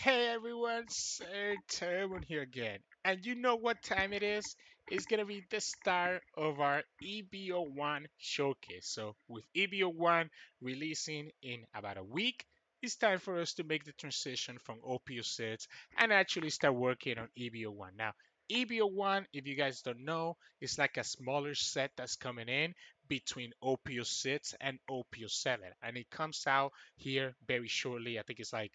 Hey everyone, Sirturmund here again. And you know what time it is? It's gonna be the start of our EB01 showcase. So with EB01 releasing in about a week, it's time for us to make the transition from OP06 and actually start working on EB01. Now, EB01, if you guys don't know, is like a smaller set that's coming in between OP06 and OP07. And it comes out here very shortly. I think it's like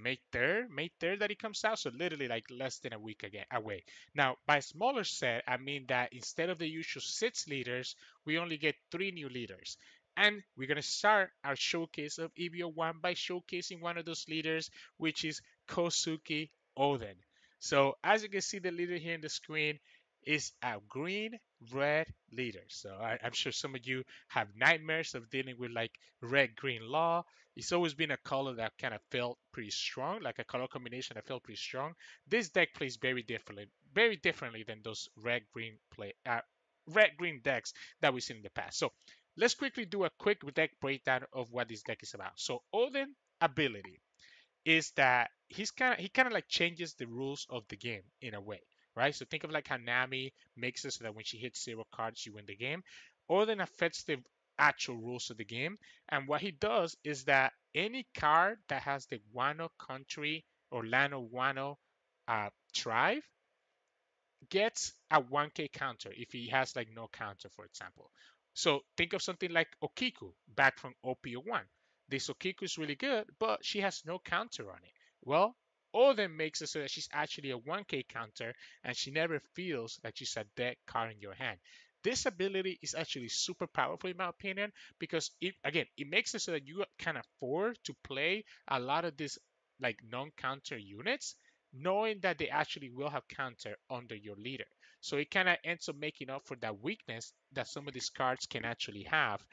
May 3rd that it comes out. So literally like less than a week again away. Now, by smaller set, I mean that instead of the usual 6 leaders, we only get 3 new leaders. And we're gonna start our showcase of EBO1 by showcasing one of those leaders, which is Kozuki Oden. So as you can see, the leader here in the screen is a green red leader. So I'm sure some of you have nightmares of dealing with like red green law. It's always been a color that kind of felt pretty strong, like a color combination that felt pretty strong. This deck plays very differently than those red green decks that we've seen in the past. So let's quickly do a quick deck breakdown of what this deck is about. So Odin ability is that he kind of like changes the rules of the game in a way, right? So think of like how Nami makes it so that when she hits 0 cards, you win the game. Odin affects the actual rules of the game, and what he does is that any card that has the Wano country or Lano Wano tribe gets a 1k counter if he has like no counter, for example. So think of something like Okiku back from OP01. This Okiku is really good, but she has no counter on it. Well, Oden makes it so that she's actually a 1k counter and she never feels like she's a dead card in your hand. This ability is actually super powerful in my opinion because it makes it so that you can afford to play a lot of these like non-counter units knowing that they actually will have counter under your leader. So it kind of ends up making up for that weakness that some of these cards can actually have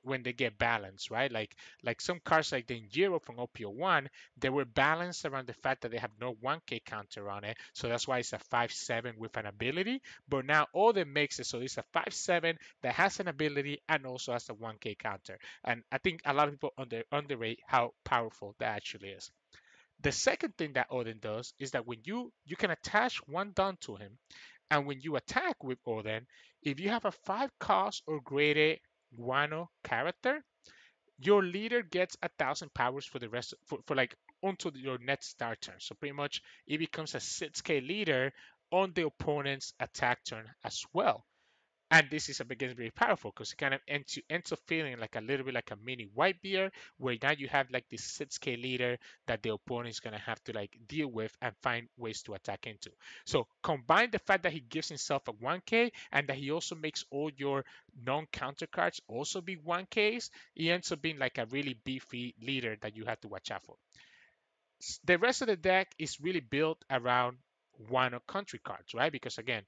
when they get balanced, right? Like some cards like Denjiro from OP01, they were balanced around the fact that they have no 1k counter on it. So that's why it's a 5/7 with an ability. But now all that makes it so it's a 5/7 that has an ability and also has a 1k counter. And I think a lot of people underrate how powerful that actually is. The second thing that Odin does is that when you can attach one Don to him, and when you attack with Odin, if you have a 5 cost or greater Guano character, your leader gets 1,000 powers for the rest for like until your next start turn. So pretty much it becomes a 6k leader on the opponent's attack turn as well. And this is begins very powerful because it kind of ends up feeling like a little bit like a mini Whitebeard, where now you have like this 6k leader that the opponent is gonna have to like deal with and find ways to attack into. So combine the fact that he gives himself a 1k and that he also makes all your non-counter cards also be 1ks, he ends up being like a really beefy leader that you have to watch out for. The rest of the deck is really built around one of country cards, right? Because again,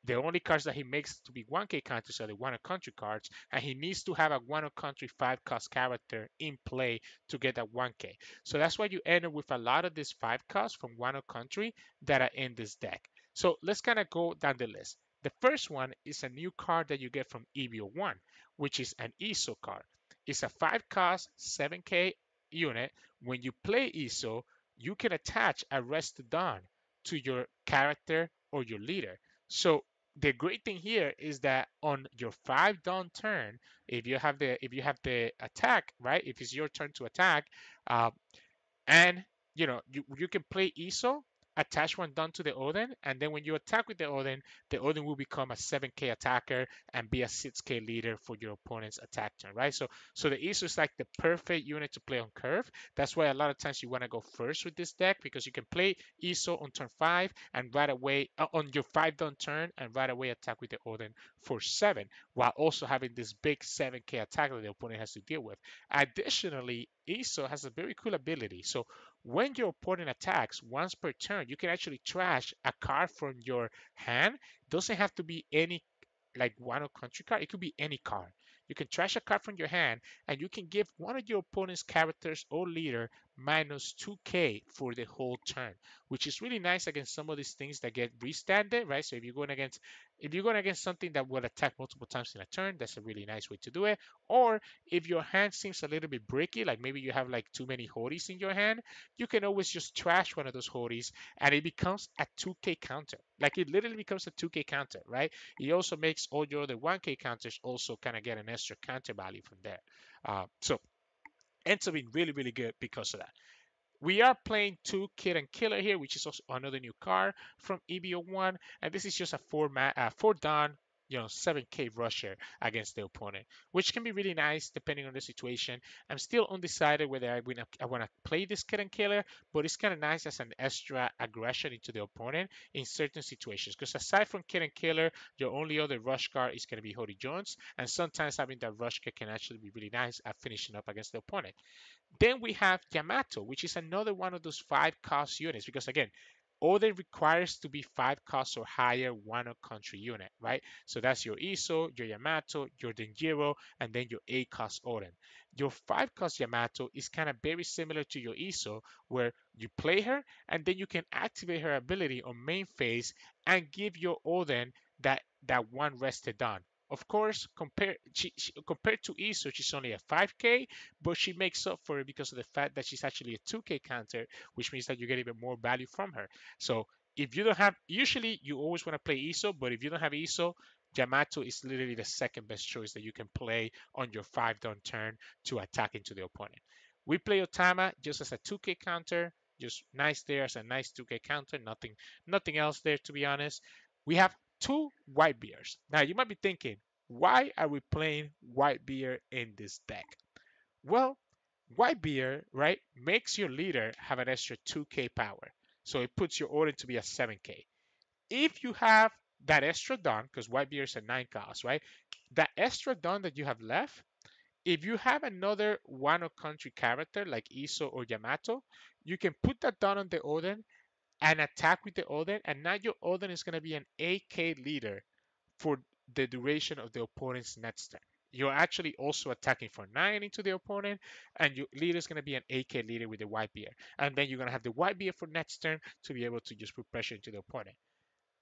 the only cards that he makes to be 1k counters are the Wano Country cards, and he needs to have a Wano Country 5 cost character in play to get that 1k. So that's why you end up with a lot of these 5 costs from Wano Country that are in this deck. So let's kind of go down the list. The first one is a new card that you get from EB01, which is an ESO card. It's a 5 cost 7k unit. When you play ESO, you can attach a Rest Dawn to your character or your leader. So the great thing here is that on your 5 down turn, if you have the attack, right? If it's your turn to attack, uh, and you can play ESO, attach one down to the Odin, and then when you attack with the Odin will become a 7k attacker and be a 6k leader for your opponent's attack turn, right? So the ESO is like the perfect unit to play on curve. That's why a lot of times you want to go first with this deck because you can play ESO on turn 5 and right away on your 5 down turn and right away attack with the Odin for 7, while also having this big 7k attack that the opponent has to deal with. Additionally, ESO has a very cool ability. So when your opponent attacks once per turn, you can actually trash a card from your hand. It doesn't have to be any like one of country card. It could be any card. You can trash a card from your hand and you can give one of your opponent's characters or leader minus 2k for the whole turn, which is really nice against some of these things that get restanded, right? So if you're going against something that will attack multiple times in a turn, that's a really nice way to do it. Or if your hand seems a little bit bricky, like maybe you have like too many Hodys in your hand, you can always just trash one of those Hodys and it becomes a 2k counter. Like it literally becomes a 2k counter, right? It also makes all your other 1k counters also kind of get an extra counter value from there. So ends up being really, really good because of that. We are playing two Kid and Killer here, which is also another new card from EB01, and this is just a four down, 7k rusher against the opponent, which can be really nice depending on the situation. I'm still undecided whether I want to play this Kid and Killer, but it's kind of nice as an extra aggression into the opponent in certain situations. Because aside from Kid and Killer, your only other rush card is going to be Hody Jones, and sometimes having that rush card can actually be really nice at finishing up against the opponent. Then we have Yamato, which is another one of those 5 cost units because again, Oden requires to be 5 cost or higher Wano country unit, right? So that's your Iso, your Yamato, your Denjiro, and then your 8 cost Oden. Your 5 cost Yamato is kind of very similar to your Iso, where you play her and then you can activate her ability on main phase and give your Oden that one rested on. Of course, compared to Iso, she's only a 5k, but she makes up for it because of the fact that she's actually a 2k counter, which means that you get even more value from her. So if you don't have, usually you always want to play Iso, but if you don't have Iso, Yamato is literally the second best choice that you can play on your 5 down turn to attack into the opponent. We play Otama just as a 2k counter, just nice there as a nice 2k counter, nothing else there to be honest. We have two Whitebeards. Now you might be thinking, why are we playing Whitebeard in this deck? Well, Whitebeard, right, makes your leader have an extra 2k power. So it puts your order to be a 7k. If you have that extra Dawn, because Whitebeard is a 9 cost, right? That extra Dawn that you have left, if you have another Wano country character like Iso or Yamato, you can put that Dawn on the Oden and attack with the Oden, and now your Oden is going to be an 8k leader for the duration of the opponent's next turn. You're actually also attacking for 9 into the opponent, and your leader is going to be an 8k leader with the Whitebeard. And then you're going to have the Whitebeard for next turn to be able to just put pressure into the opponent.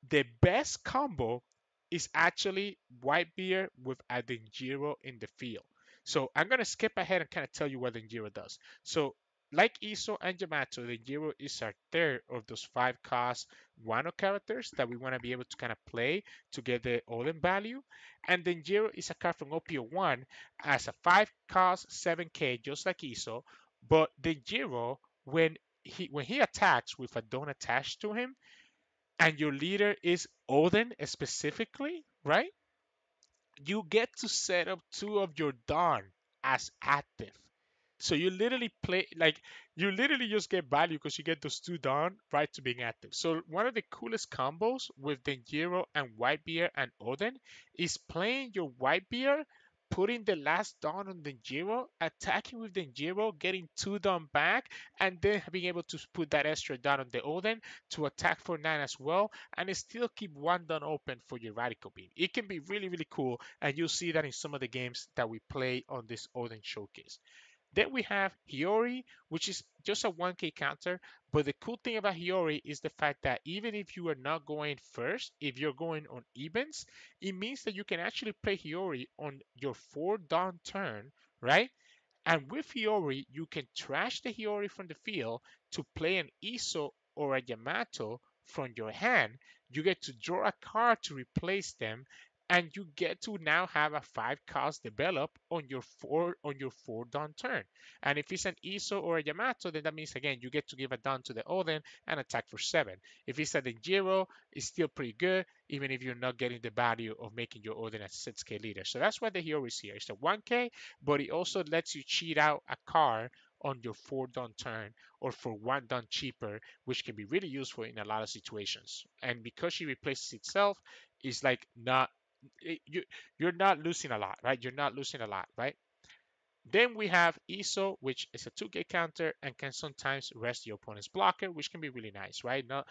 The best combo is actually Whitebeard with a Denjiro in the field. So I'm going to skip ahead and kind of tell you what Denjiro does. So like Iso and Yamato, Denjiro is our third of those 5 cost Wano characters that we want to be able to kind of play to get the Olin value. And Denjiro is a card from OP01 as a 5 cost 7k, just like Iso. But Denjiro, when he attacks with a don't attach to him, and your leader is Odin specifically, right? You get to set up 2 of your Dawn as active. So you literally play like you literally just get value because you get those 2 Dawn right to being active. So one of the coolest combos with Denjiro and Whitebeard and Odin is playing your Whitebeard, putting the last Dawn on Denjiro, attacking with Denjiro, getting 2 Dawn back, and then being able to put that extra Dawn on the Odin to attack for 9 as well, and still keep 1 Dawn open for your Radical Beam. It can be really, really cool, and you'll see that in some of the games that we play on this Odin showcase. Then we have Hiyori, which is just a 1k counter. But the cool thing about Hiyori is the fact that even if you are not going first, if you're going on evens, it means that you can actually play Hiyori on your 4 Dawn turn, right? And with Hiyori, you can trash the Hiyori from the field to play an Iso or a Yamato from your hand. You get to draw a card to replace them, and you get to now have a 5 cost develop on your 4 Dawn turn. And if it's an Iso or a Yamato, then that means again you get to give a Dawn to the Odin and attack for 7. If it's a Denjiro, it's still pretty good, even if you're not getting the value of making your Odin a 6k leader. So that's why the Hiyori is here. It's a 1k, but it also lets you cheat out a card on your 4 Dawn turn or for 1 Dawn cheaper, which can be really useful in a lot of situations. And because she replaces itself, it's like not you're not losing a lot, right? You're not losing a lot, right? Then we have Iso, which is a 2k counter and can sometimes rest your opponent's blocker, which can be really nice, right? Not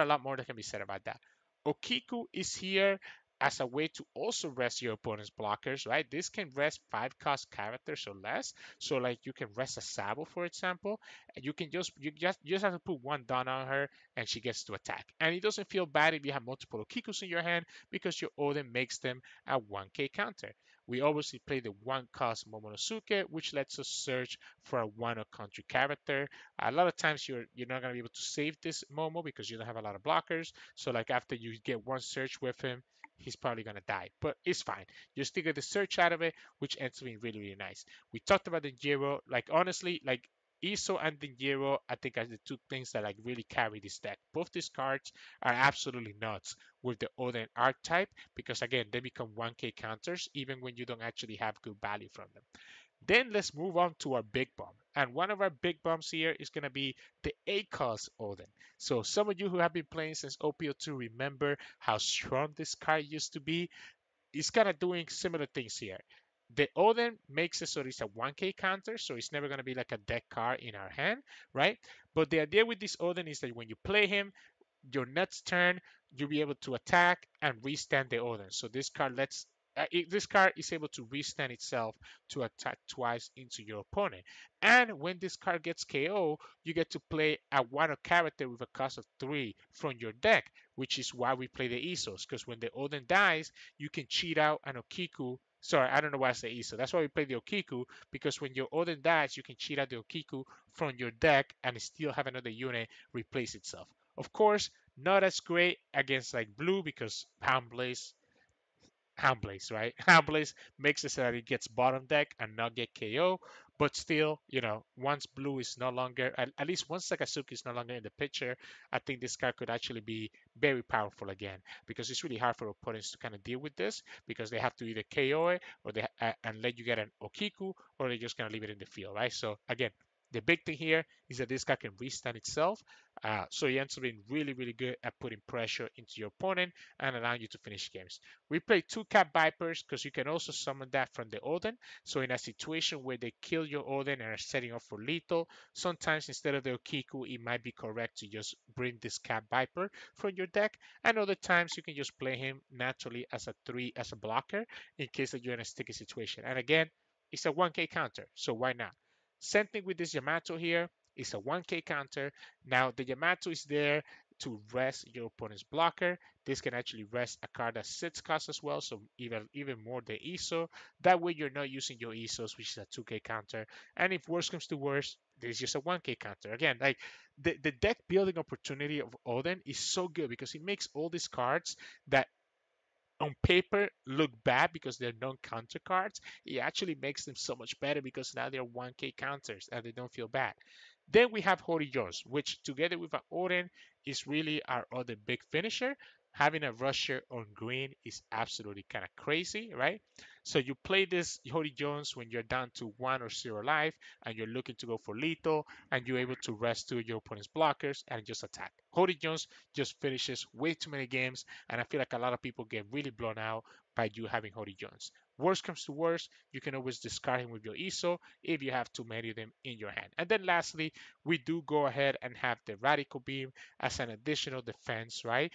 a lot more that can be said about that. Okiku is here as a way to also rest your opponent's blockers, right? This can rest 5 cost characters or less. So like you can rest a Sabo, for example, and you just have to put one down on her and she gets to attack. And it doesn't feel bad if you have multiple Okikus in your hand because your Oden makes them a 1k counter. We obviously play the 1 cost Momonosuke, which lets us search for a 1 or country character. A lot of times you're not gonna be able to save this Momo because you don't have a lot of blockers. So like after you get one search with him, he's probably gonna die. But it's fine. You still get the search out of it, which ends up being really, really nice. We talked about the Denjiro. Like honestly, like Iso and Denjiro, I think are the two things that like really carry this deck. Both these cards are absolutely nuts with the Oden archetype because again they become 1k counters even when you don't actually have good value from them. Then let's move on to our big bomb. And one of our big bombs here is going to be the 8 cost Oden. So some of you who have been playing since OP02 remember how strong this card used to be. It's kind of doing similar things here. The Oden makes it so it's a 1k counter, so it's never going to be like a deck card in our hand, right? But the idea with this Oden is that when you play him, your next turn you'll be able to attack and restand the Oden. So this card is able to restand itself to attack twice into your opponent. And when this card gets KO, you get to play a one character with a cost of 3 from your deck, which is why we play the Isos. Because when the Oden dies, you can cheat out an Okiku. Sorry, I don't know why I say Iso. That's why we play the Okiku, because when your Oden dies, you can cheat out the Okiku from your deck and still have another unit replace itself. Of course, not as great against like blue because Houndblaze, right? Houndblaze makes it so that it gets bottom deck and not get KO. But still, once blue is no longer, at least once Sakasuke is no longer in the picture, I think this card could actually be very powerful again because it's really hard for opponents to kind of deal with this because they have to either KO it or and let you get an Okiku or they're just gonna leave it in the field, right? So again, the big thing here is that this card can restand itself, so it ends up being really, really good at putting pressure into your opponent and allowing you to finish games. We play 2 Cat Vipers because you can also summon that from the Oden. So in a situation where they kill your Oden and are setting up for lethal, sometimes instead of the Okiku, it might be correct to just bring this Cat Viper from your deck. And other times you can just play him naturally as a 3 as a blocker in case that you're in a sticky situation. And again, it's a 1k counter, so why not? Same thing with this Yamato here. It's a 1k counter. Now the Yamato is there to rest your opponent's blocker. This can actually rest a card that 6 costs as well, so even more than ISO. That way you're not using your ISOs, which is a 2k counter. And if worse comes to worse, this is just a 1k counter. Again, like the deck building opportunity of Oden is so good because it makes all these cards that on paper look bad because they're non-counter cards. It actually makes them so much better because now they're 1k counters and they don't feel bad. Then we have Hody Jones, which together with Odin is really our other big finisher. Having a rusher on green is absolutely kind of crazy, right? So you play this Hody Jones when you're down to 1 or 0 life and you're looking to go for lethal and you're able to rescue your opponent's blockers and just attack. Hody Jones just finishes way too many games, and I feel like a lot of people get really blown out by you having Hody Jones. Worst comes to worst, you can always discard him with your ISO if you have too many of them in your hand. And then lastly, we do go ahead and have the Radical Beam as an additional defense, right?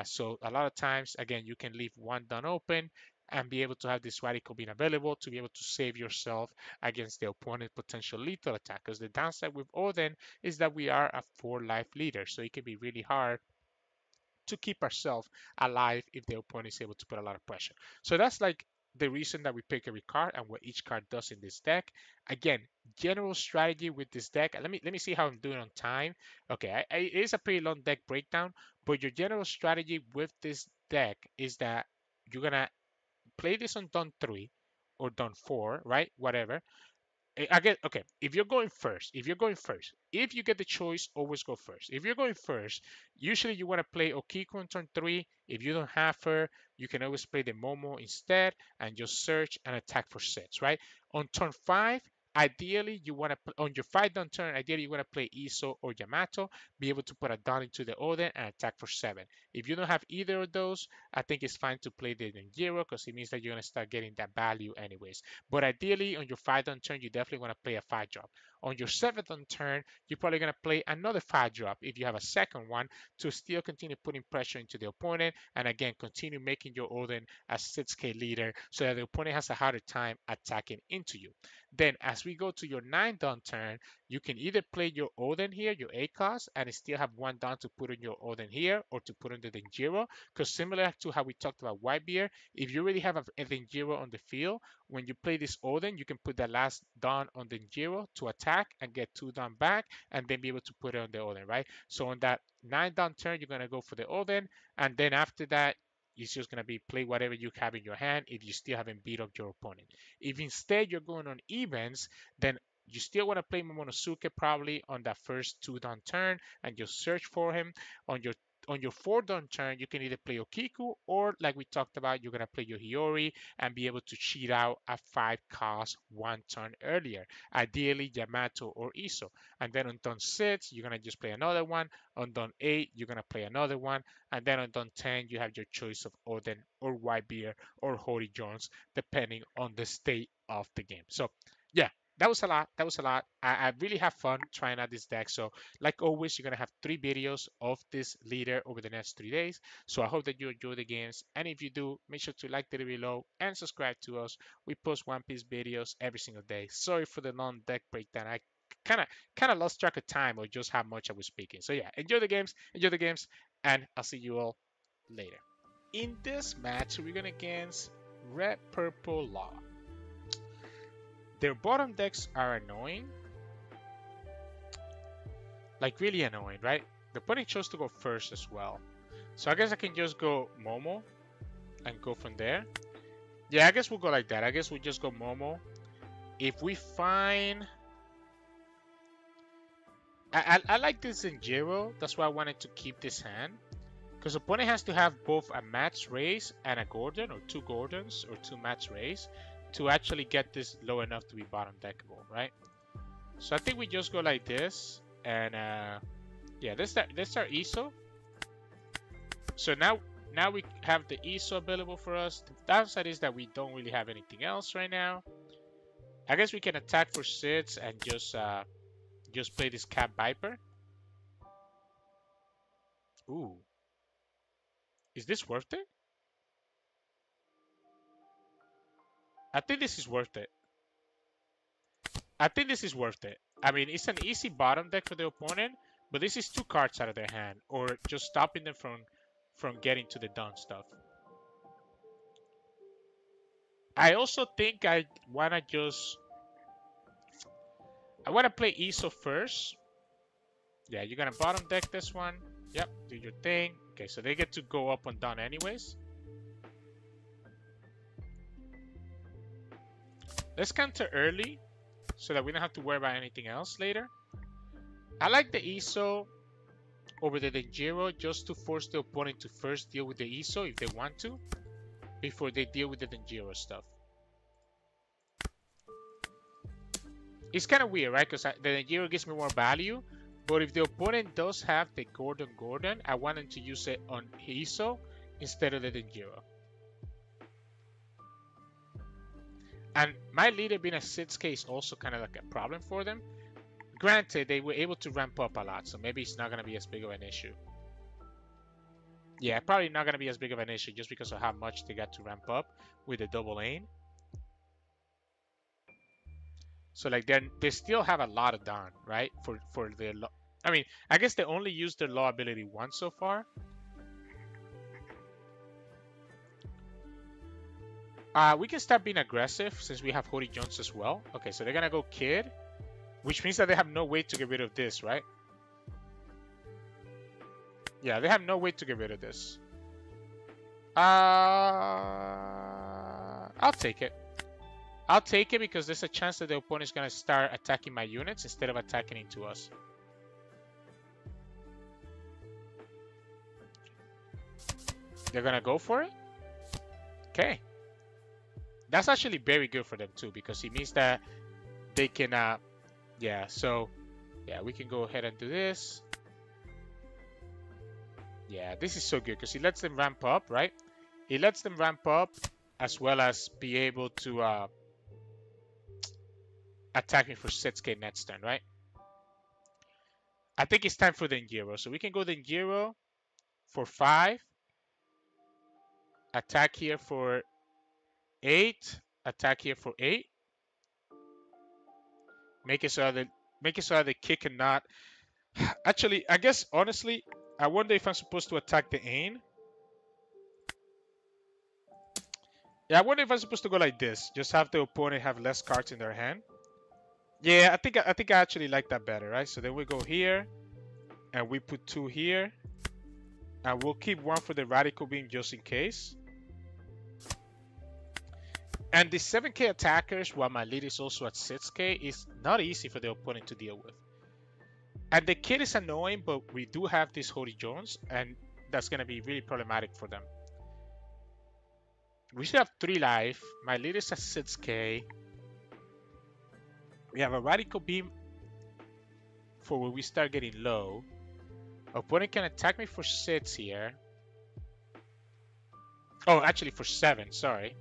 So a lot of times, again, you can leave one done open and be able to have this Radical Beam available to be able to save yourself against the opponent's potential lethal attack. Because the downside with Oden is that we are a 4 life leader, so it can be really hard to keep ourselves alive if the opponent is able to put a lot of pressure. So that's like the reason that we pick every card and what each card does in this deck. Again, general strategy with this deck. Let me see how I'm doing on time. Okay, it is a pretty long deck breakdown, but your general strategy with this deck is that you're gonna play this on turn 3 or turn 4, right? Whatever. Again, okay, if you get the choice, always go first. If you're going first, usually you want to play Okiku on turn 3. If you don't have her, you can always play the Momo instead and just search and attack for 6, right? On turn 5, ideally you want to, on your 5 down turn, ideally you want to play Iso or Yamato, be able to put a down into the Oden and attack for 7. If you don't have either of those, I think it's fine to play the Denjiro because it means that you're going to start getting that value anyways. But ideally, on your 5 down turn, you definitely want to play a 5 drop. On your 7th on turn, you're probably going to play another 5-drop if you have a second one to still continue putting pressure into the opponent and again continue making your Oden a 6k leader so that the opponent has a harder time attacking into you. Then as we go to your 9th on turn, you can either play your Oden here, your A cost, and still have one down to put on your Oden here or to put on the Denjiro. Because similar to how we talked about Whitebeard, if you already have a Denjiro on the field, when you play this Oden, you can put the last down on Denjiro to attack and get 2 down back and then be able to put it on the Oden, right? So on that 9 down turn, you're going to go for the Oden. And then after that, it's just going to be play whatever you have in your hand if you still haven't beat up your opponent. If instead you're going on evens, then you still want to play Momonosuke probably on that first 2 down turn and just search for him. On your 4 down turn, you can either play Okiku or, like we talked about, you're going to play your Hiyori and be able to cheat out a 5 cost 1 turn earlier, ideally Yamato or Iso. And then on turn 6, you're going to just play another one. On turn 8, you're going to play another one. And then on turn 10, you have your choice of Oden or Whitebeard or Hody Jones, depending on the state of the game. So, yeah, that was a lot. That was a lot. I really have fun trying out this deck. So like always, you're going to have 3 videos of this leader over the next 3 days. So I hope that you enjoy the games. And if you do, make sure to like the video below and subscribe to us. We post One Piece videos every single day. Sorry for the non deck breakdown. I kind of lost track of time or just how much I was speaking. So yeah, enjoy the games, and I'll see you all later. In this match, we're going against Red Purple Law. Their bottom decks are annoying. Like really annoying, right? The opponent chose to go first as well. So I guess I can just go Momo and go from there. Yeah, I guess we'll go like that. I guess we'll just go Momo. If we find... I like this Denjiro. That's why I wanted to keep this hand. Because the opponent has to have both a match raise and a Gordon, or 2 Gordons, or 2 match raise, to actually get this low enough to be bottom deckable, right? So I think we just go like this, and yeah, let's start ISO. So now we have the ISO available for us. The downside is that we don't really have anything else right now. I guess we can attack for 6 and just play this Cat Viper. Ooh, is this worth it? I think this is worth it. I think this is worth it. I mean, it's an easy bottom deck for the opponent, but this is 2 cards out of their hand, or just stopping them from getting to the done stuff. I also think I want to play ISO first. Yeah, you're going to bottom deck this one. Yep, do your thing. Okay, so they get to go up and down anyways. Let's counter early so that we don't have to worry about anything else later. I like the ISO over the Denjiro just to force the opponent to first deal with the ISO if they want to, before they deal with the Denjiro stuff. It's kind of weird, right? Because the Denjiro gives me more value, but if the opponent does have the Gordon, I want them to use it on ISO instead of the Denjiro. And my leader being a 6k is also kind of like a problem for them. Granted, they were able to ramp up a lot, so maybe it's not going to be as big of an issue. Yeah, probably not going to be as big of an issue just because of how much they got to ramp up with the double lane. So like they still have a lot of down, right? For their I mean, I guess they only used their law ability once so far. We can start being aggressive since we have Hody Jones as well. Okay, so they're gonna go Kid, which means that they have no way to get rid of this, right? Yeah, they have no way to get rid of this. I'll take it. I'll take it because there's a chance that the opponent is gonna start attacking my units instead of attacking into us. They're gonna go for it? Okay. That's actually very good for them too, because it means that they can, yeah, so, yeah, we can go ahead and do this. Yeah, this is so good because it lets them ramp up, right? It lets them ramp up as well as be able to attack me for 6k next turn, right? I think it's time for Denjiro. So we can go Denjiro for 5. Attack here for 8. Attack here for 8. Make it so that the kid cannot. Actually, I guess honestly, I wonder if I'm supposed to attack the Ain. Yeah, I wonder if I'm supposed to go like this. Just have the opponent have less cards in their hand. Yeah, I think I actually like that better, right? So then we go here, and we put 2 here, and we'll keep 1 for the Radical Beam just in case. And the 7k attackers, while my lead is also at 6k, is not easy for the opponent to deal with. And the kid is annoying, but we do have this Hody Jones, and that's going to be really problematic for them. We should have 3 life. My lead is at 6k. We have a Radical Beam for when we start getting low. Opponent can attack me for 6 here. Oh, actually for 7, sorry.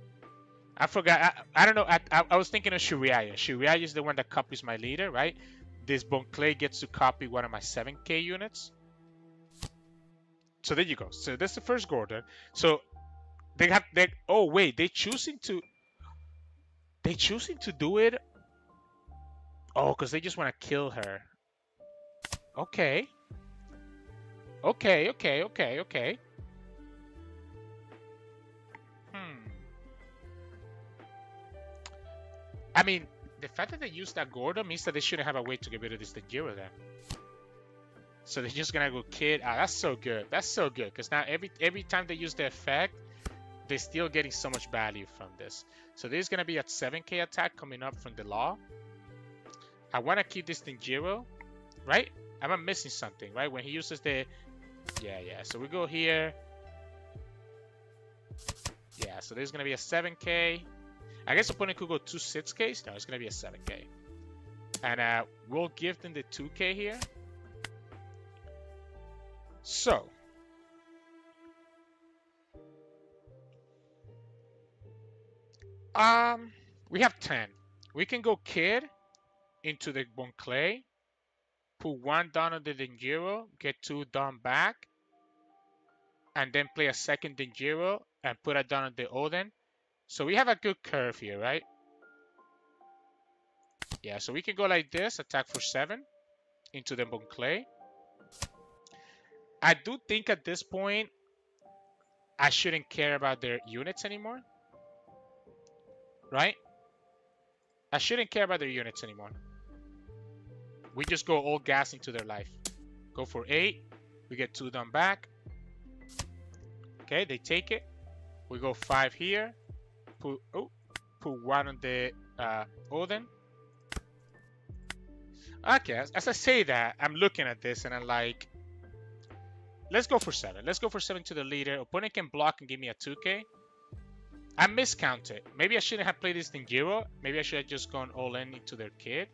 I forgot. I don't know. I was thinking of Shiraya. Shiraya is the one that copies my leader, right? This Bon Clay gets to copy one of my 7k units. So there you go. So that's the first Gordon. So oh wait, they choosing to do it. Oh, because they just want to kill her. Okay. Okay. I mean, the fact that they used that Gordon means that they shouldn't have a way to get rid of this Denjiro then. So they're just gonna go kid. Ah, that's so good. That's so good. Because now every time they use the effect, they're still getting so much value from this. So this is gonna be at 7k attack coming up from the law. I wanna keep this Denjiro, right? I'm missing something, right? When he uses the yeah. So we go here. Yeah, so there's gonna be a 7k. I guess opponent could go 2 6Ks. No, it's going to be a 7K. And we'll give them the 2K here. So. We have 10. We can go Kid into the Bon Clay. Put 1 down on the Denjiro. Get 2 down back. And then play a second Denjiro. And put it down on the Oden. So we have a good curve here, right? Yeah, so we can go like this, attack for 7 into the Bon Clay. I do think at this point, I shouldn't care about their units anymore. Right? I shouldn't care about their units anymore. We just go all gas into their life. Go for 8. We get 2 down back. Okay, they take it. We go 5 here. Put 1 on the Oden. Okay, as I say that, I'm looking at this and I'm like, let's go for 7. Let's go for 7 to the leader. Opponent can block and give me a 2k. I miscounted. Maybe I shouldn't have played this Denjiro. Maybe I should have just gone all in into their kid.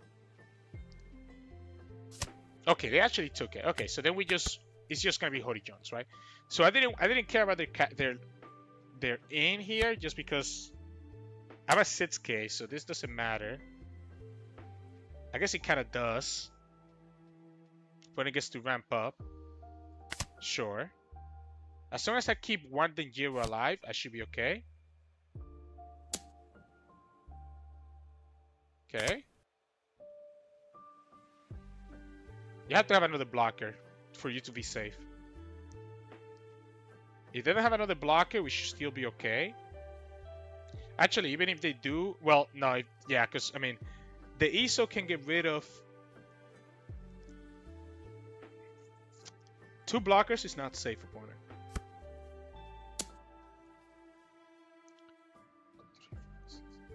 Okay, they actually took it. Okay, so then it's just gonna be Hody Jones, right? So I didn't care about their in here just because I'm at 6k, so this doesn't matter. I guess it kind of does when it gets to ramp up. Sure. As long as I keep 1 Denjiro alive, I should be okay. Okay. You have to have another blocker for you to be safe. If they don't have another blocker, we should still be okay. Actually, even if they do, well, no, yeah, because, I mean, the ESO can get rid of 2 blockers is not safe, opponent.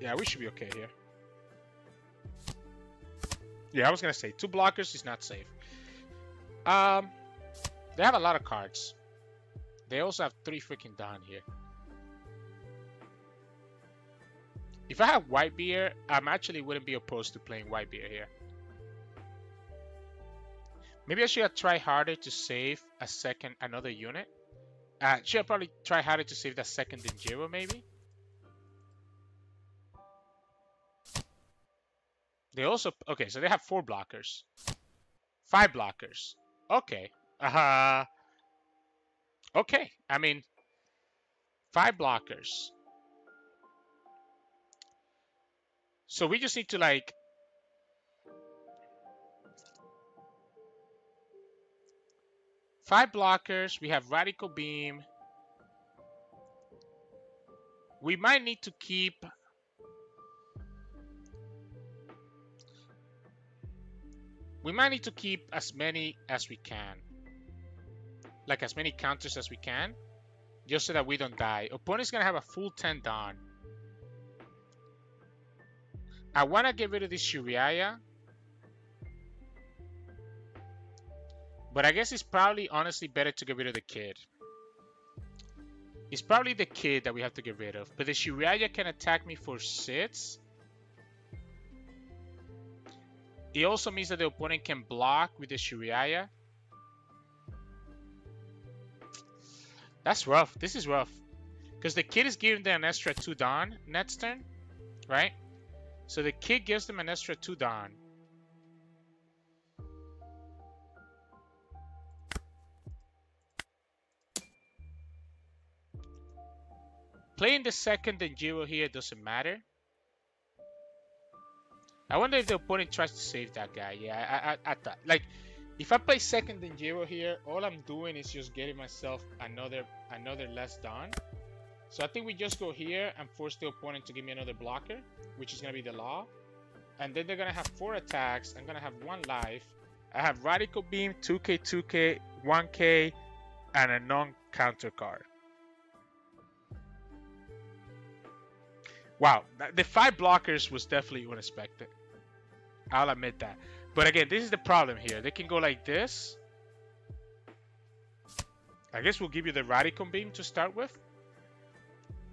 Yeah, we should be okay here. Yeah, I was gonna say 2 blockers is not safe. They have a lot of cards. They also have 3 freaking down here. If I have Whitebeard, I actually wouldn't be opposed to playing Whitebeard here. Maybe I should have tried harder to save another unit. Should have probably tried harder to save that second Denjiro, maybe. They also okay, so they have 4 blockers, 5 blockers. Okay. Uh okay. I mean 5 blockers. So we just need to like 5 blockers. We have Radical Beam. We might need to keep. We might need to keep as many as we can, like as many counters as we can, just so that we don't die. Opponent's gonna have a full 10 Dawn. I wanna get rid of this Shiraya, but I guess it's probably honestly better to get rid of the kid. It's probably the kid that we have to get rid of, but the Shiraya can attack me for 6. It also means that the opponent can block with the Shiraya. That's rough. This is rough. Because the kid is giving them an extra 2 Dawn next turn, right? So the kid gives them an extra 2 Dawn. Playing the second Denjiro here doesn't matter. I wonder if the opponent tries to save that guy. Yeah, I thought. Like, if I play second Denjiro here, all I'm doing is just getting myself another less Dawn. So I think we just go here and force the opponent to give me another blocker, which is going to be the law. And then they're going to have 4 attacks. I'm going to have 1 life. I have Radical Beam, 2k, 2k, 1k, and a non-counter card. Wow, the 5 blockers was definitely unexpected. I'll admit that. But again, this is the problem here. They can go like this. I guess we'll give you the Radical Beam to start with.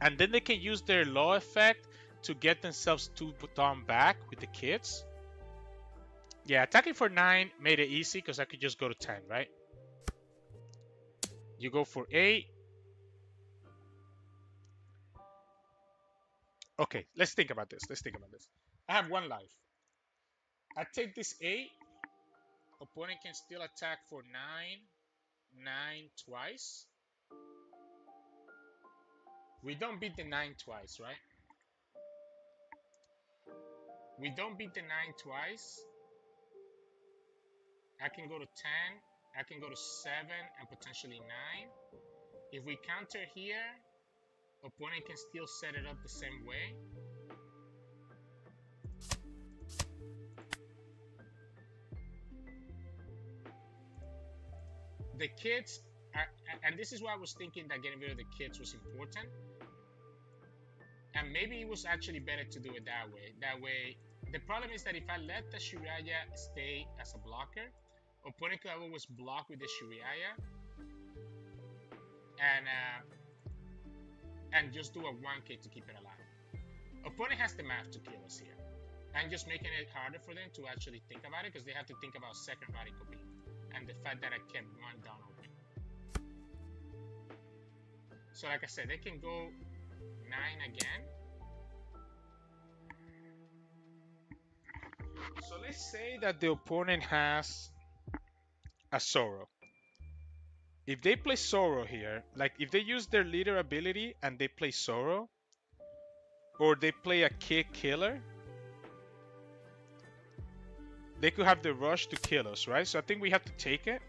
And then they can use their law effect to get themselves 2 Dawn back with the kids. Yeah, attacking for 9 made it easy because I could just go to 10, right? You go for 8. Okay, let's think about this. I have 1 life. I take this 8. Opponent can still attack for 9. 9 twice. We don't beat the 9 twice, right? We don't beat the 9 twice. I can go to 10. I can go to 7 and potentially 9. If we counter here, opponent can still set it up the same way. The kids are, and this is why I was thinking that getting rid of the kids was important. And maybe it was actually better to do it that way. That way, the problem is that if I let the Shiraya stay as a blocker, opponent could always block with the Shiraya and just do a 1k to keep it alive. Opponent has the math to kill us here. And just making it harder for them to actually think about it because they have to think about second Radical Beam and the fact that I kept 1 Dawn open. So like I said, they can go 9 again. So let's say that the opponent has a Zoro. If they play Zoro here, like if they use their leader ability and they play Zoro, or they play a kick killer, they could have the rush to kill us, right? So I think we have to take it.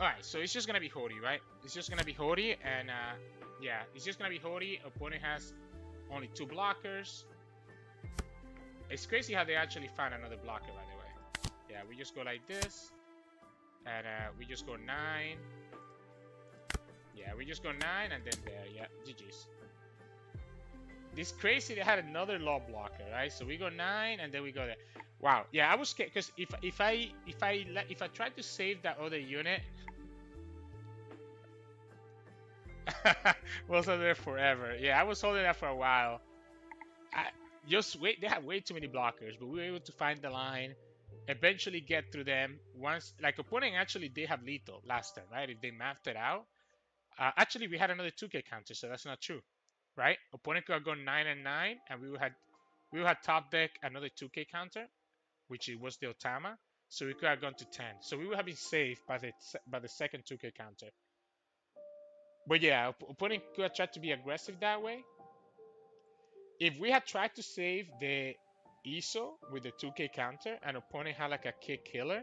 Alright, so it's just gonna be Hody, right? It's just gonna be Hody, and yeah, it's just gonna be Hody. Opponent has only 2 blockers. It's crazy how they actually found another blocker, by the way. Yeah, we just go like this, and we just go 9. Yeah, we just go 9, and then there, yeah, GG's. This crazy, they had another law blocker, right? So we go 9, and then we go there. Wow, yeah, I was scared because if I tried to save that other unit, was there forever. Yeah, I was holding that for a while. Just wait. They have way too many blockers, but we were able to find the line, eventually get through them. Once, like opponent actually did have lethal last time, right? If they mapped it out. Actually, we had another 2k counter, so that's not true. right? Opponent could have gone 9 and 9, and we would have top deck another 2K counter, which it was the Otama. So we could have gone to 10. So we would have been safe by the second 2K counter. But yeah, opponent could have tried to be aggressive that way. If we had tried to save the ISO with the 2K counter and opponent had like a kick killer,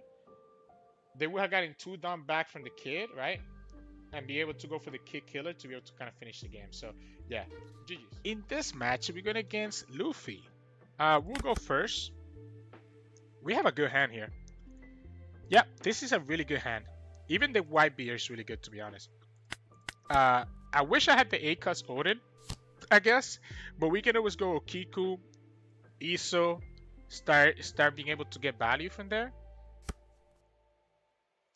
they would have gotten 2 down back from the kid, right? And be able to go for the kick killer to be able to kind of finish the game. So yeah, GG's. In this match, we're going against Luffy. We'll go first. We have a good hand here. Yeah, this is a really good hand. Even the Whitebeard is really good, to be honest. I wish I had the A-Cuts Oden, I guess, but we can always go Okiku, ISO, start being able to get value from there.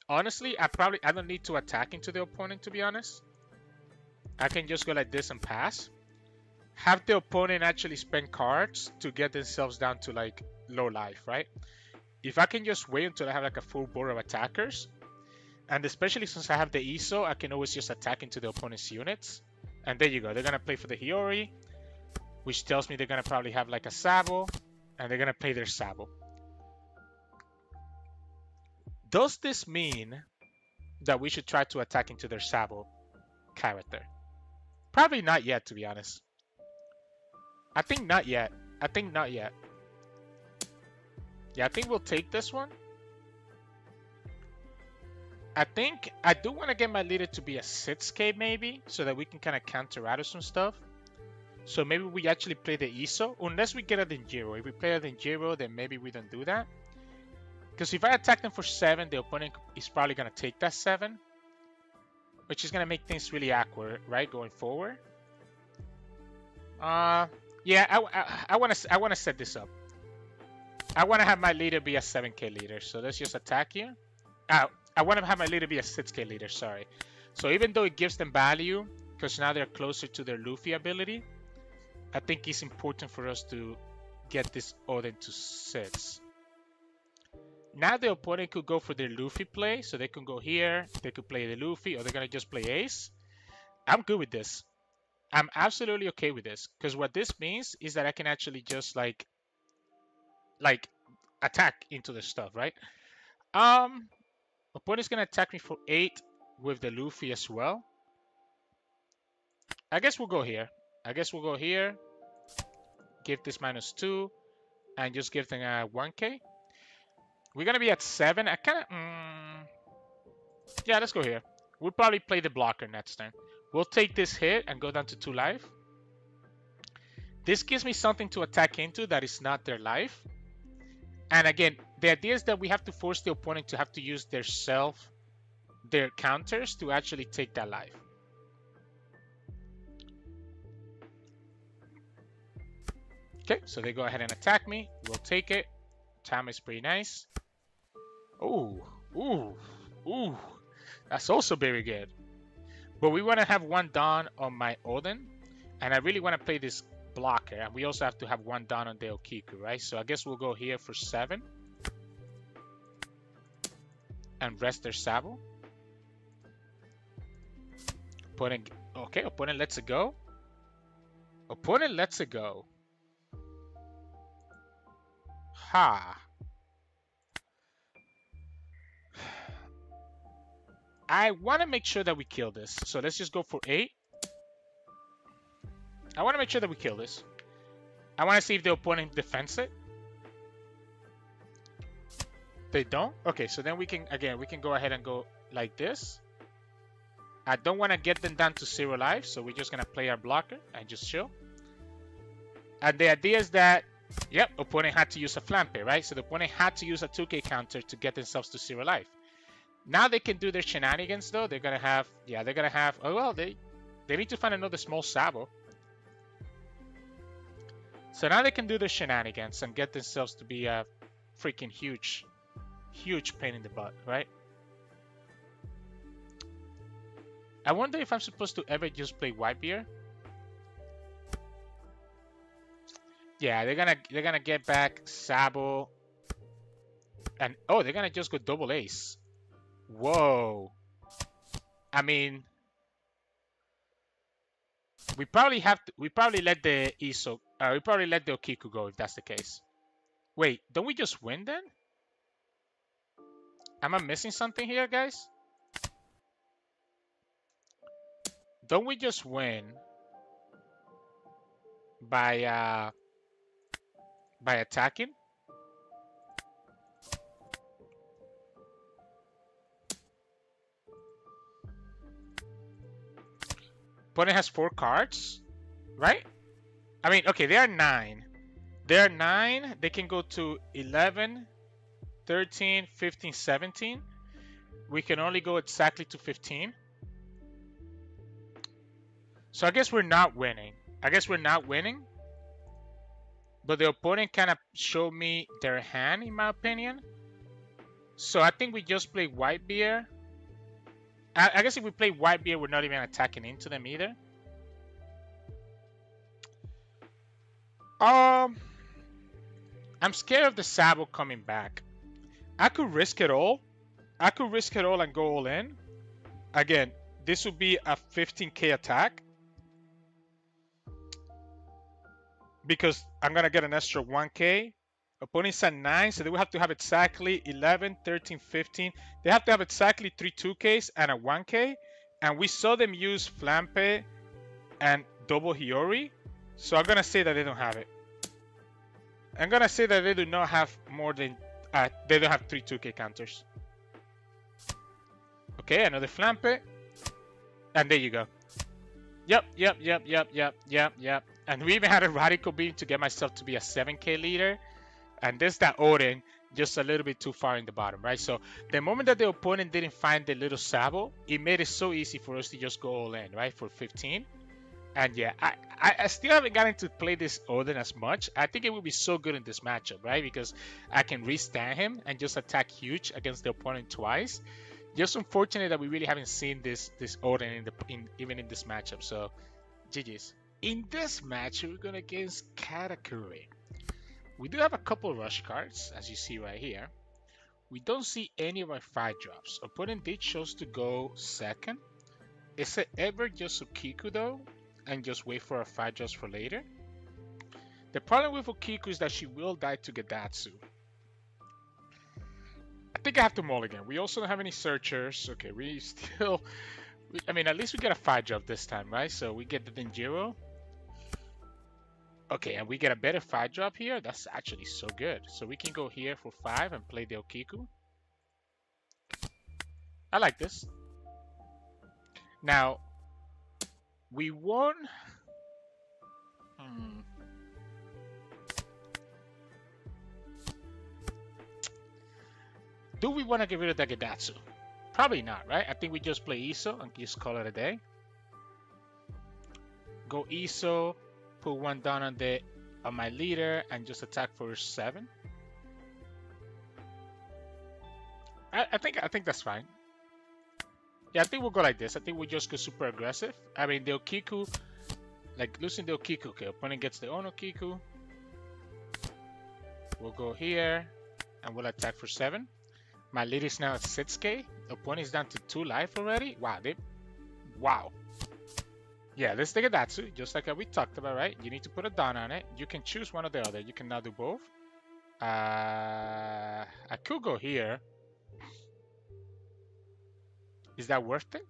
Honestly, I don't need to attack into the opponent, to be honest. I can just go like this and pass. Have the opponent actually spend cards to get themselves down to like low life, right? If I can just wait until I have like a full board of attackers, and especially since I have the ISO, I can always just attack into the opponent's units. And there you go. They're going to play for the Hiyori, which tells me they're going to probably have like a Sabo, and they're going to play their Sabo. Does this mean that we should try to attack into their Sabo character? Probably not yet, to be honest. I think not yet. I think not yet. Yeah, I think we'll take this one. I think I do want to get my leader to be a 6K maybe, so that we can kind of counter out of some stuff. So maybe we actually play the ISO, unless we get a Denjiro. If we play a Denjiro, then maybe we don't do that. Because if I attack them for 7, the opponent is probably going to take that 7. Which is going to make things really awkward, right, going forward. Yeah, I want to set this up. I want to have my leader be a 7K leader, so let's just attack here. I want to have my leader be a 6K leader, sorry. So even though it gives them value, because now they're closer to their Luffy ability, I think it's important for us to get this Oden to 6. Now the opponent could go for their Luffy play, so they can go here, they could play the Luffy, or they're going to just play Ace. I'm good with this. I'm absolutely okay with this, because what this means is that I can actually just like attack into the stuff, right? Opponent's gonna attack me for 8 with the Luffy as well. I guess we'll go here. Give this -2, and just give them a 1K. We're gonna be at 7. I kind of, yeah, let's go here. We'll probably play the blocker next turn. We'll take this hit and go down to 2 life. This gives me something to attack into that is not their life. And again, the idea is that we have to force the opponent to have to use their counters to actually take that life. Okay, so they go ahead and attack me. We'll take it. Time is pretty nice. Ooh. That's also very good. But we want to have 1 down on my Oden. And I really want to play this blocker, and we also have to have 1 down on the Okiku, right? So I guess we'll go here for 7 and rest their Sabo. Opponent, okay, opponent lets it go. Opponent lets it go. Ha. I want to make sure that we kill this. So let's just go for 8. I want to make sure that we kill this. I want to see if the opponent defends it. They don't? Okay, so then we can go ahead and go like this. I don't want to get them down to 0 life, so we're just going to play our blocker and just chill. And the idea is that, yep, opponent had to use a flampe, right? So the opponent had to use a 2K counter to get themselves to 0 life. Now they can do their shenanigans, though. They're going to have, oh, well, they need to find another small Sabo. So now they can do their shenanigans and get themselves to be a freaking huge pain in the butt, right? I wonder if I'm supposed to ever just play Whitebeard. Yeah, they're gonna get back Sabo, and oh, they're gonna just go double Ace. Whoa. I mean, We probably have to. We probably let the Iso. We probably let the Okiku go if that's the case. Wait, don't we just win then? Am I missing something here, guys? Don't we just win by attacking? Opponent has 4 cards, right? I mean, okay, they are 9. They are 9. They can go to 11, 13, 15, 17. We can only go exactly to 15. So I guess we're not winning. But the opponent kind of showed me their hand, in my opinion. So I think we just play Whitebeard. I guess if we play Whitebeard, we're not even attacking into them either. I'm scared of the Sabo coming back. I could risk it all. And go all in. Again, this would be a 15k attack. Because I'm going to get an extra 1k. Opponent's at 9, so they will have to have exactly 11, 13, 15. They have to have exactly 3 2ks and a 1k. And we saw them use Flampe and double Hiyori. So I'm going to say that they don't have it. I'm going to say that they do not have more than... they don't have 3 2k counters. Okay, another Flampe. And there you go. Yep. And we even had a Radical Beam to get myself to be a 7k leader. And this that Oden just a little bit too far in the bottom, right? So the moment that the opponent didn't find the little Sabo, it made it so easy for us to just go all in, right? For 15. And yeah, I still haven't gotten to play this Oden as much. I think it would be so good in this matchup, right? Because I can re-stand him and just attack huge against the opponent twice. Just unfortunate that we really haven't seen this Oden even in this matchup. So, GG's. In this match, we're going against Katakuri. We do have a couple rush cards, as you see right here. We don't see any of our 5 drops. Opponent did chose to go second. Is it ever just Okiku though? And just wait for our 5 drops for later? The problem with Okiku is that she will die to Gedatsu. I think I have to mulligan. We also don't have any searchers. Okay, we still... I mean, at least we get a 5 drop this time, right? So we get the Denjiro. Okay, and we get a better 5 drop here. That's actually so good. So we can go here for 5 and play the Okiku. I like this. Now, we won... Do we want to get rid of the Gedatsu? Probably not, right? I think we just play Iso and just call it a day. Go Iso, put 1 down on my leader, and just attack for 7. I think that's fine. Yeah, I think we'll go like this. I think we'll just go super aggressive. I mean, the Okiku, like losing the Okiku. Okay, opponent gets their own Okiku. We'll go here, and we'll attack for 7. My leader is now at 6k. Opponent is down to 2 life already. Wow, wow. Yeah, let's take a Datsu, just like we talked about, right? You need to put a Dawn on it. You can choose one or the other. You can now do both. I could go here. Is that worth it?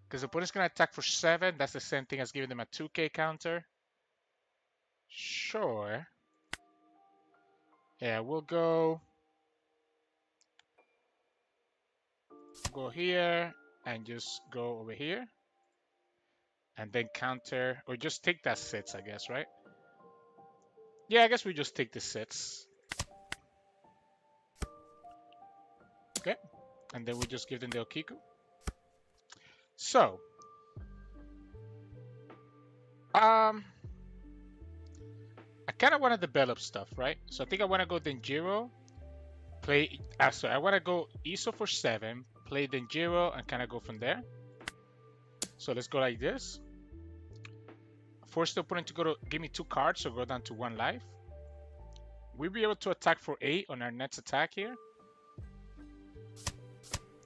Because the opponent's going to attack for 7. That's the same thing as giving them a 2k counter. Sure. Yeah, we'll go here and just go over here. And then counter, or just take that 6, I guess, right? Yeah, I guess we just take the 6. Okay. And then we just give them the Okiku. So, I kind of want to develop stuff, right? So I think I want to go Denjiro, play, sorry, I want to go Iso for 7, play Denjiro, and kind of go from there. So let's go like this. Force the opponent to go to give me 2 cards, so go down to 1 life. We'll be able to attack for 8 on our next attack here.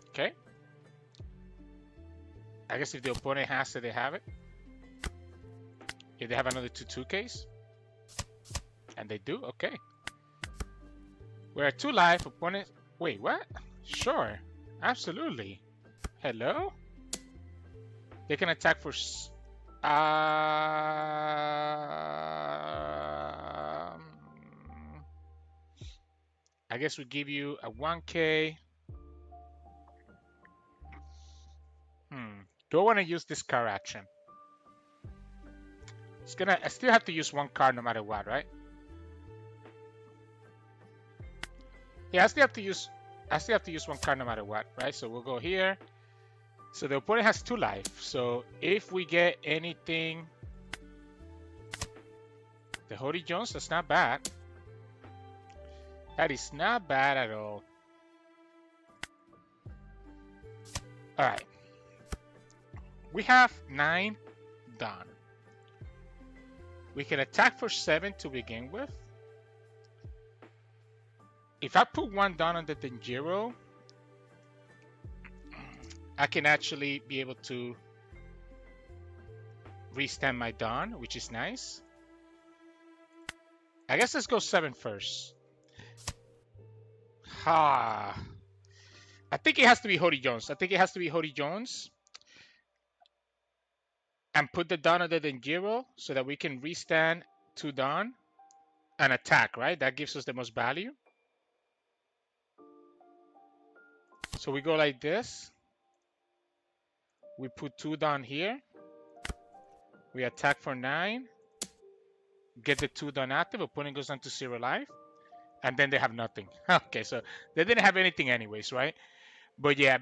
Okay. I guess if the opponent has it, they have it. If they have another 2-2Ks. And they do? Okay. We're at 2 life. Opponent. Wait, what? Sure. Absolutely. Hello? They can attack for. I guess we give you a 1K. Do I want to use this card action? It's gonna. I still have to use 1 card no matter what, right? Yeah, I still have to use 1 card no matter what, right? So we'll go here. So the opponent has 2 life. So if we get anything, the Hody Jones, that's not bad. That is not bad at all. All right. We have 9 done. We can attack for 7 to begin with. If I put 1 down on the Denjiro, I can actually be able to restand my Dawn, which is nice. I guess let's go 7 first. I think it has to be Hody Jones. And put the Dawn on the Denjiro so that we can restand 2 Dawn and attack, right? That gives us the most value. So we go like this. We put 2 down here. We attack for 9. Get the 2 down active. Opponent goes down to 0 life. And then they have nothing. Okay, so they didn't have anything anyways, right? But yeah,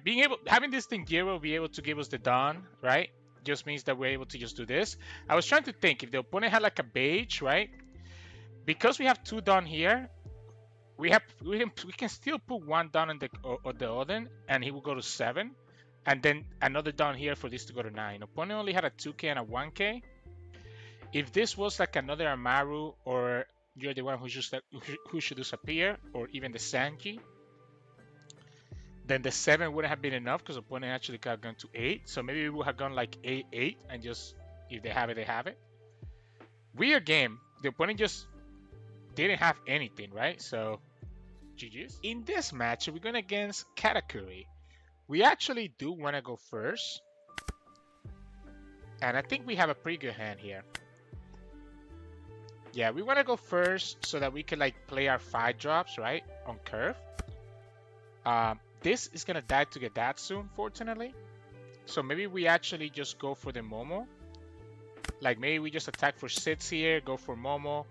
having this Denjiro be able to give us the Dawn, right? Just means that we're able to just do this. I was trying to think if the opponent had like a beige, right? Because we have 2 down here, we can still put 1 down on the Oden, and he will go to 7. And then another down here for this to go to 9. Opponent only had a 2K and a 1K. If this was like another Amaru, or you're the one who should disappear, or even the Sanji, then the 7 wouldn't have been enough because opponent actually could have gone to 8. So maybe we would have gone like 8-8 and just, if they have it, they have it. Weird game. The opponent just didn't have anything, right? So GG's. In this match, we're going against Katakuri. We actually do want to go first. And I think we have a pretty good hand here. Yeah, we want to go first so that we can like play our 5 drops, right? On curve. This is going to die to Gedatsu, unfortunately. So maybe we actually just go for the Momo. Like maybe we just attack for 6 here, go for Momo.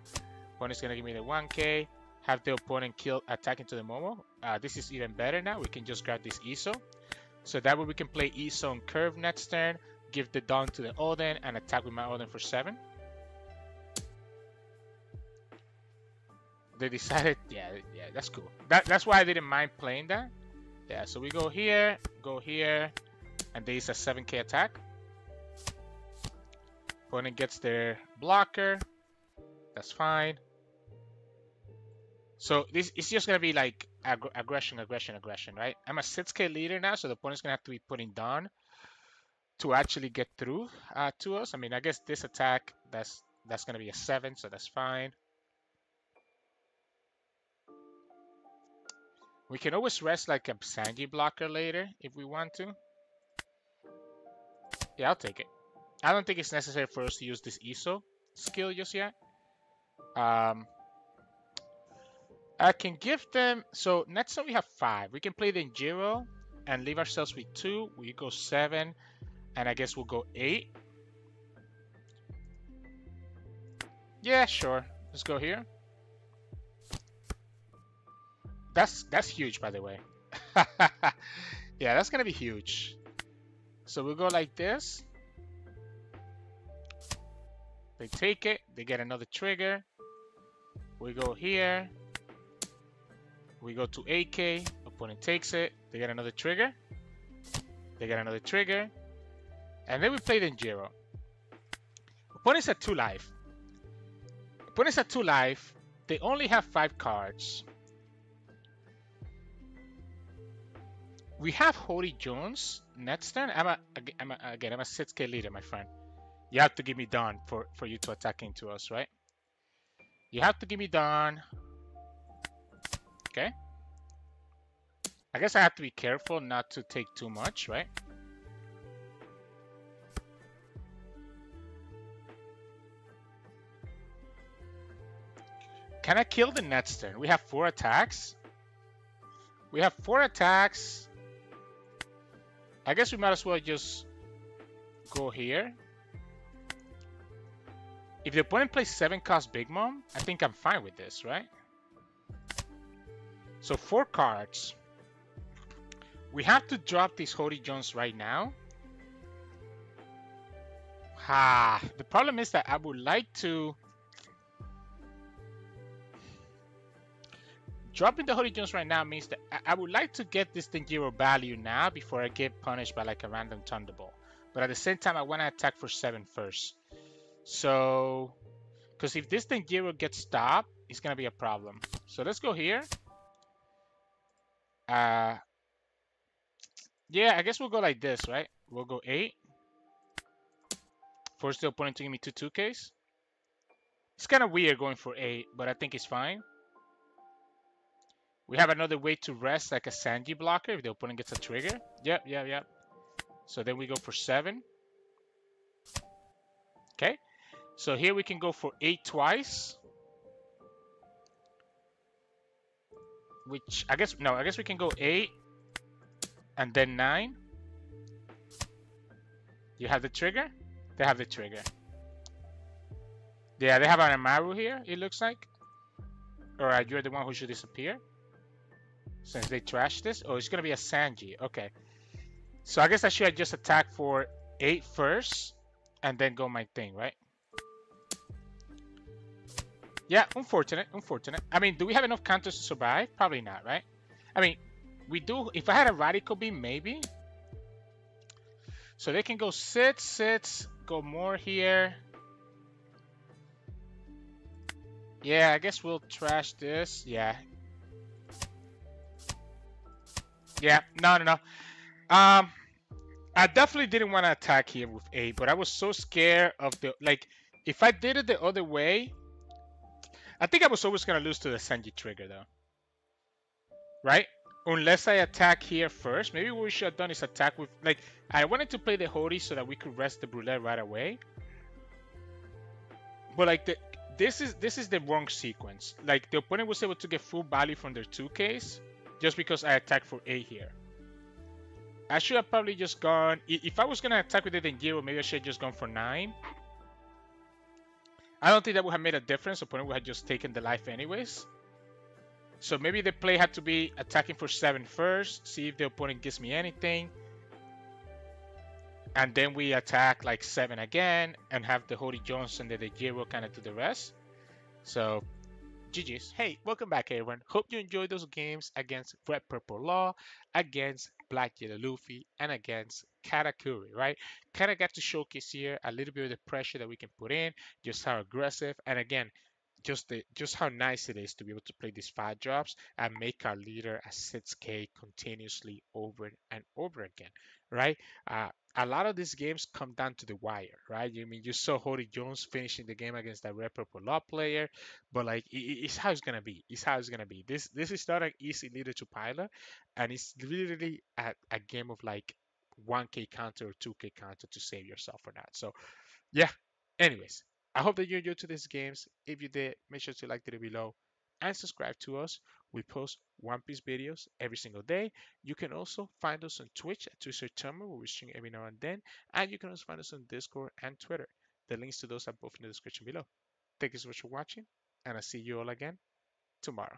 Opponent's going to give me the 1K. Have the opponent attack into the Momo. This is even better now. We can just grab this Iso. So that way we can play Iso on curve next turn. Give the Dawn to the Oden and attack with my Oden for 7. They decided, yeah, that's cool. That's why I didn't mind playing that. Yeah, so we go here, and there is a 7K attack. Opponent gets their blocker. That's fine. So this is just gonna be like aggression, right? I'm a 6K leader now, so the opponent's gonna have to be putting Dawn to actually get through to us. I mean, I guess this attack, that's gonna be a 7, so that's fine. We can always rest like a Sanji blocker later if we want to. Yeah, I'll take it. I don't think it's necessary for us to use this Iso skill just yet. I can give them... So next time we have 5. We can play the Denjiro and leave ourselves with 2. We go 7, and I guess we'll go 8. Yeah, sure. Let's go here. That's huge, by the way. Yeah, that's gonna be huge. So we'll go like this. They take it. They get another trigger. We go here. We go to 8K. Opponent takes it. They get another trigger. They get another trigger. And then we play Denjiro. Opponent's at 2 life. Opponent's at 2 life. They only have 5 cards. We have Hody Jones next turn. I'm a 6K leader, my friend. You have to give me dawn for you to attack into us, right? You have to give me dawn. Okay. I guess I have to be careful not to take too much, right? Can I kill the next turn? We have 4 attacks. We have 4 attacks. I guess we might as well just go here. If the opponent plays 7 cost Big Mom, I think I'm fine with this, right? So 4 cards. We have to drop these Hody Jones right now. The problem is that I would like to... Dropping the Hody Jones right now means that I would like to get this Denjiro value now before I get punished by like a random Thunderbolt. But at the same time, I want to attack for 7 first. So... Because if this Denjiro gets stopped, it's going to be a problem. So let's go here. Yeah, I guess we'll go like this, right? We'll go 8. Force the opponent to give me 2 2Ks. It's kind of weird going for 8, but I think it's fine. We have another way to rest like a Sanji blocker if the opponent gets a trigger. Yep. So then we go for 7. Okay. So here we can go for 8 twice. Which I guess we can go 8 and then 9. You have the trigger? They have the trigger. Yeah, they have an Amaru here, it looks like. Alright, you're the one who should disappear. Since they trashed this. Oh, it's gonna be a Sanji. Okay. So I guess I should just attack for 8 first and then go my thing, right? Yeah, unfortunate. I mean, do we have enough counters to survive? Probably not, right? I mean, we do. If I had a Radical Beam, maybe. So they can go sit, go more here. Yeah, I guess we'll trash this. Yeah. Yeah, no. I definitely didn't want to attack here with 8, but I was so scared of the, like, if I did it the other way, I think I was always going to lose to the Sanji trigger, though. Right? Unless I attack here first. Maybe what we should have done is attack with, like, I wanted to play the Hody so that we could rest the Brulette right away. But, like, this is the wrong sequence. Like, the opponent was able to get full value from their 2Ks just because I attacked for 8 here. I should have probably just gone... If I was going to attack with the Denjiro, maybe I should have just gone for 9. I don't think that would have made a difference. The opponent would have just taken the life anyways. So maybe the play had to be attacking for 7 first, see if the opponent gives me anything. And then we attack like 7 again and have the Hody Jones and the Denjiro kind of do the rest. So... GG's. Hey, welcome back everyone. Hope you enjoyed those games against Red Purple Law, against Black Yellow Luffy, and against Katakuri, right? Kind of got to showcase here a little bit of the pressure that we can put in, just how aggressive, and again, just how nice it is to be able to play these 5 drops and make our leader a 6K continuously over and over again, right? A lot of these games come down to the wire, right? I mean, you saw Hody Jones finishing the game against that Red Purple Law player, but like it's how it's gonna be. It's how it's gonna be. This is not an easy leader to pilot, and it's literally a game of like 1K counter or 2K counter to save yourself for that. So yeah. Anyways, I hope that you enjoyed today's games. If you did, make sure to like the video below and subscribe to us. We post One Piece videos every single day. You can also find us on Twitch at Sirturmund, where we stream every now and then. And you can also find us on Discord and Twitter. The links to those are both in the description below. Thank you so much for watching, and I'll see you all again tomorrow.